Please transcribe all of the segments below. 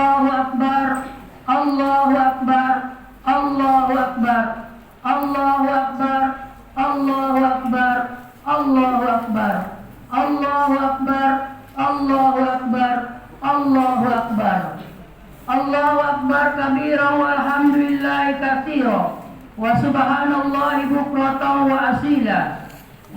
Allahu Akbar, Allahu Akbar, Allahu Akbar, Allahu Akbar, Allahu Akbar, Allahu Akbar, Allahu Akbar, Allahu Akbar, Allahu Akbar. Allahu Akbar kabira walhamdulillahi katsira wa subhanallahi bukratan wa asila.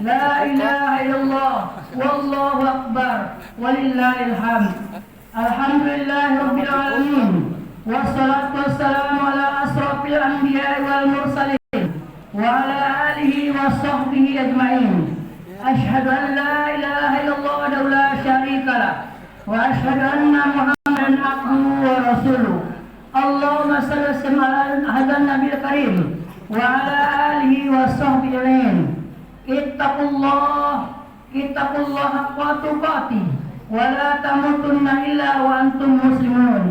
La ilaha illallah wallahu akbar walillahil hamd. Alhamdulillahi rabbil alamin. Wassalatu wassalamu ala asrafil anbiya'i wal mursalin wa ala alihi wa sahbihi ajma'in. Asyhadu an la ilaha illallah wa la syarika lah wa asyhadu anna Muhammadan abduhu wa rasuluh. Allahumma shalli wa sallim ala hadzal nabiyil karim wa ala alihi wa sahbihi ajma'in. Ittaqullah haqqa tuqatih wa la tamutunna illa wa antum muslimun.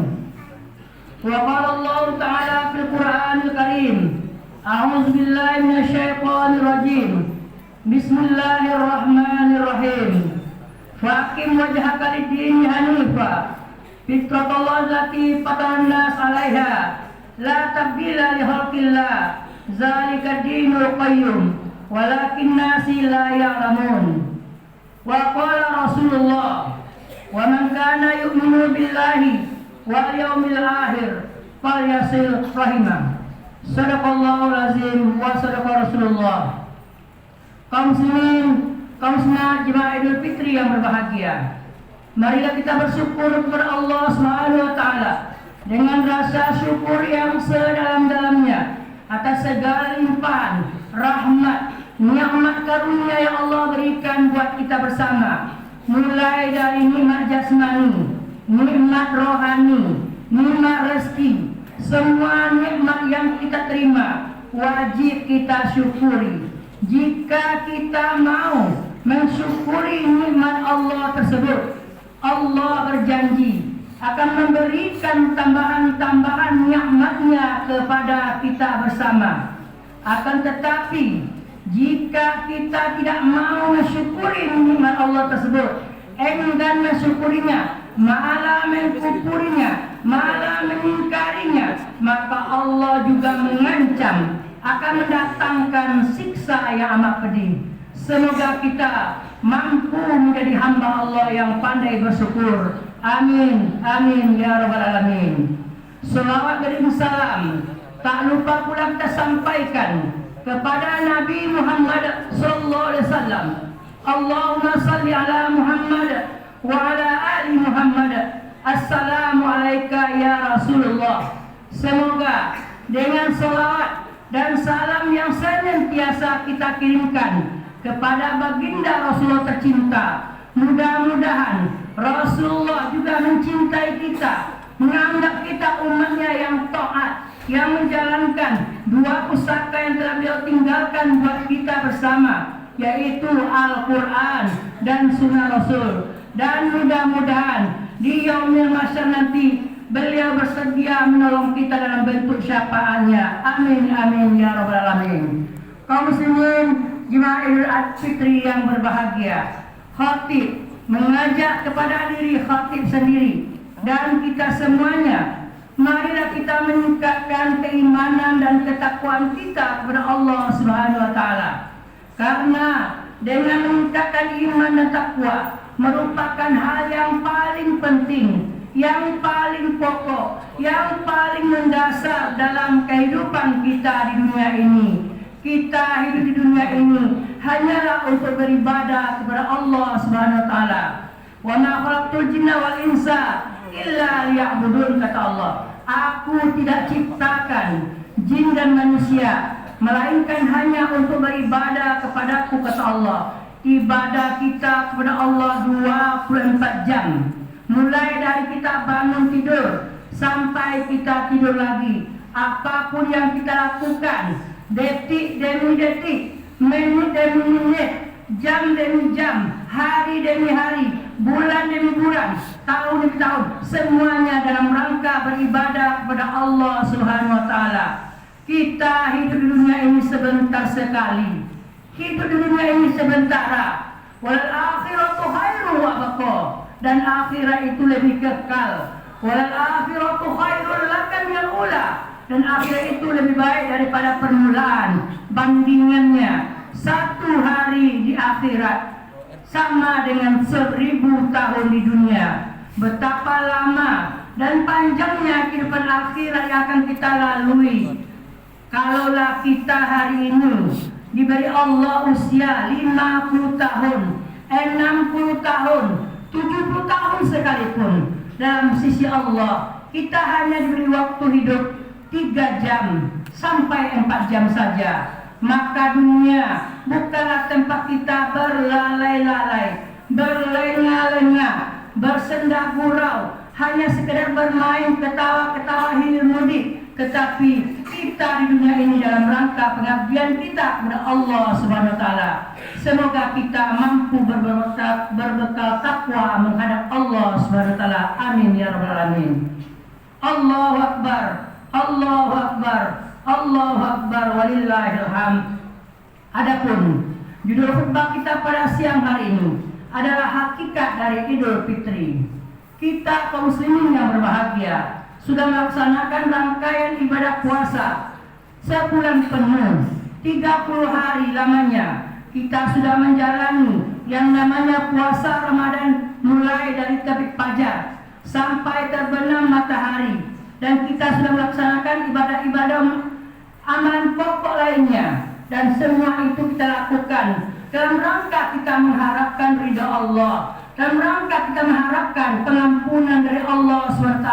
Wa qala Allah ta'ala fil Qur'anil Karim, a'udzu billahi minasy syaithanir rajim. Bismillahirrahmanirrahim. Faqim wajhaka lid-dini hanifa fitratallahi allati fatara an-nas 'alaiha la tabdila li khalqillah dzalika dinul qayyim walakin nasi la ya'lamun. Wa qala Rasulullah, wa man kana yu'minu billahi wal yawmil akhir falyasil rahimah. Sadaqallahul azim wa sadaqa Rasulullah. Kaum muslimin, kaum muslimat jemaah Idul Fitri yang berbahagia, marilah kita bersyukur kepada Allah Subhanahu wa taala dengan rasa syukur yang sedalam-dalamnya atas segala limpahan rahmat, nikmat karunia yang Allah berikan buat kita bersama, mulai dari nikmat jasmani, nikmat rohani, nikmat rezeki. Semua nikmat yang kita terima wajib kita syukuri. Jika kita mau mensyukuri nikmat Allah tersebut, Allah berjanji akan memberikan tambahan-tambahan nikmatnya kepada kita bersama. Akan tetapi jika kita tidak mau mensyukuri nikmat Allah tersebut, enggan mensyukurinya, malah mengkufurinya, malah mengingkarinya, maka Allah juga mengancam akan mendatangkan siksa yang amat pedih. Semoga kita mampu menjadi hamba Allah yang pandai bersyukur. Amin, amin ya rabbal alamin. Selawat dan salam tak lupa pula kita sampaikan kepada Nabi Muhammad sallallahu alaihi wasallam. Allahumma salli ala Muhammad wa ala ali Muhammad. Assalamu alayka ya Rasulullah. Semoga dengan selawat dan salam yang senantiasa kita kirimkan kepada baginda Rasulullah tercinta, mudah-mudahan Rasulullah juga mencintai kita, menganggap kita umatnya yang taat, yang menjalankan dua pusaka yang telah beliau tinggalkan buat kita bersama, yaitu Al-Quran dan Sunnah Rasul. Dan mudah-mudahan di yaumil mahsyar nanti beliau bersedia menolong kita dalam bentuk syafaatnya. Amin, amin ya rabbal alamin. Kaum muslimin jemaah Idul Fitri yang berbahagia, khatib mengajak kepada diri khatib sendiri dan kita semuanya, marilah kita meningkatkan keimanan dan ketakwaan kita kepada Allah Subhanahu wa taala. Karena dengan meningkatkan iman dan takwa merupakan hal yang paling penting, yang paling pokok, yang paling mendasar dalam kehidupan kita di dunia ini. Kita hidup di dunia ini hanyalah untuk beribadah kepada Allah Subhanahu wa taala. Wa ma khalaqtul jinna wal insa illa liya'budun, kata Allah. Aku tidak ciptakan jin dan manusia melainkan hanya untuk beribadah kepadaku, kata Allah. Ibadah kita kepada Allah 24 jam. Mulai dari kita bangun tidur sampai kita tidur lagi. Apapun yang kita lakukan, detik demi detik, menit demi menit, jam demi jam, hari demi hari, bulan demi bulan, tahun demi tahun, semuanya dalam rangka beribadah kepada Allah Subhanahu wa taala. Kita hidup di dunia ini sebentar sekali. Hidup di dunia ini sebentar. Wal akhiratu khairu wa abqa. Dan akhirat itu lebih kekal. Walal akhiratu khairul laka minal ula. Dan akhirat itu lebih baik daripada permulaan. Bandingannya, satu hari di akhirat sama dengan 1000 tahun di dunia. Betapa lama dan panjangnya kehidupan akhirat yang akan kita lalui. Kalaulah kita hari ini diberi Allah usia 50 tahun, 60 tahun, 70 tahun sekalipun, dalam sisi Allah kita hanya diberi waktu hidup 3 jam sampai 4 jam saja. Maka dunia bukanlah tempat kita berlalai-lalai, berlengah-lengah, bersenda gurau, hanya sekedar bermain, ketawa-ketawa hilir mudik. Tetapi kita di dunia ini dalam rangka pengabdian kita kepada Allah Subhanahu wa taala. Semoga kita mampu berbekal takwa menghadap Allah Subhanahu wa taala. Amin ya rabbal alamin. Allahu akbar. Allahu akbar. Allahu akbar walillahil hamd. Adapun judul khutbah kita pada siang hari ini adalah hakikat dari Idul Fitri. Kita kaum muslimin yang berbahagia sudah melaksanakan rangkaian ibadah puasa sebulan penuh, 30 hari lamanya. Kita sudah menjalani yang namanya puasa Ramadan mulai dari terbit fajar sampai terbenam matahari, dan kita sudah melaksanakan ibadah-ibadah amalan pokok lainnya, dan semua itu kita lakukan dalam rangka kita mengharapkan ridha Allah, dalam rangka kita mengharapkan pengampunan dari Allah SWT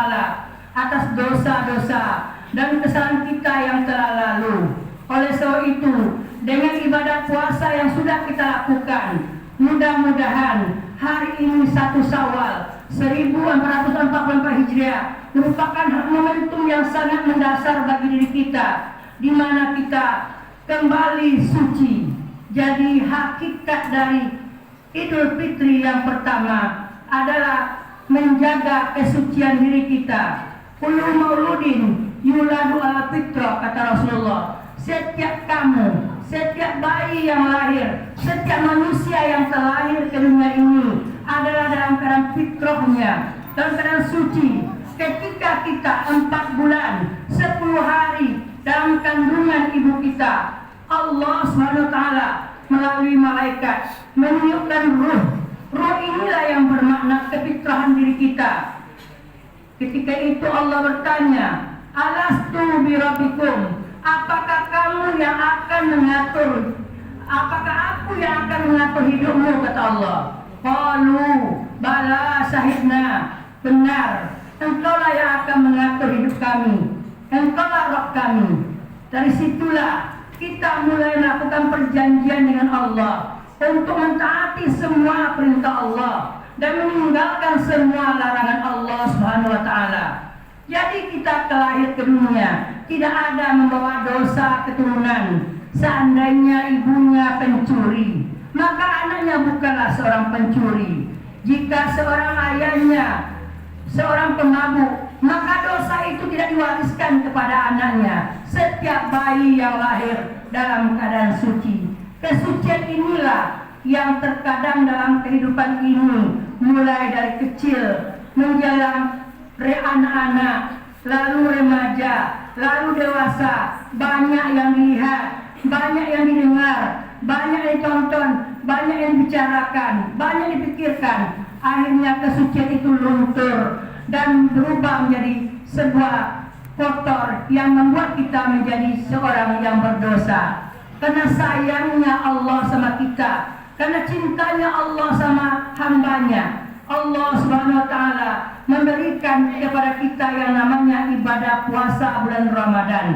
atas dosa-dosa dan kesalahan kita yang telah lalu. Oleh sebab itu, dengan ibadah puasa yang sudah kita lakukan, mudah-mudahan hari ini 1 Syawal 1444 Hijriah merupakan momentum yang sangat mendasar bagi diri kita, di mana kita kembali suci. Jadi hakikat dari Idul Fitri yang pertama adalah menjaga kesucian diri kita. Kullu mauludin yuladu ala fitrah, kata Rasulullah. Setiap kamu, setiap bayi yang lahir, setiap manusia yang terlahir ke dunia ini adalah dalam keadaan fitrahnya, dalam keadaan suci. Ketika kita 4 bulan 10 hari dalam kandungan ibu kita, Allah SWT melalui malaikat meniupkan ruh. Ruh inilah yang bermakna kefitrahan diri kita. Ketika itu Allah bertanya, alastu birabbikum, apakah kamu yang akan mengatur, apakah aku yang akan mengatur hidupmu, kata Allah. Qalu bala syahidna, benar, engkaulah yang akan mengatur hidup kami, engkaulah Rabb kami. Dari situlah kita mulai melakukan perjanjian dengan Allah untuk mentaati semua perintah Allah dan meninggalkan semua larangan Allah Subhanahu wa taala. Jadi kita kelahir ke dunia tidak ada membawa dosa keturunan. Seandainya ibunya pencuri, maka anaknya bukanlah seorang pencuri. Jika seorang ayahnya seorang pemabuk, maka dosa itu tidak diwariskan kepada anaknya. Setiap bayi yang lahir dalam keadaan suci. Kesucian inilah yang terkadang dalam kehidupan ini, mulai dari kecil menjelang anak-anak, lalu remaja, lalu dewasa, banyak yang dilihat, banyak yang didengar, banyak yang ditonton, banyak yang dibicarakan, banyak dipikirkan. Akhirnya kesucian itu luntur dan berubah menjadi sebuah kotor yang membuat kita menjadi seorang yang berdosa. Karena sayangnya Allah sama kita, karena cintanya Allah sama hambanya, Allah Subhanahu wa taala memberikan kepada kita yang namanya ibadah puasa bulan Ramadan.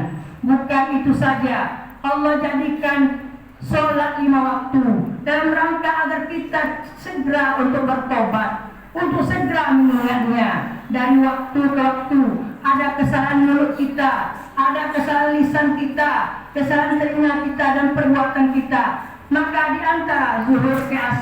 Bukan itu saja, Allah jadikan sholat 5 waktu dalam rangka agar kita segera untuk bertobat, untuk segera mengingatnya. Dari waktu ke waktu ada kesalahan mulut kita, ada kesalahan lisan kita, kesalahan telinga kita dan perbuatan kita. Maka di antara zuhur ke asar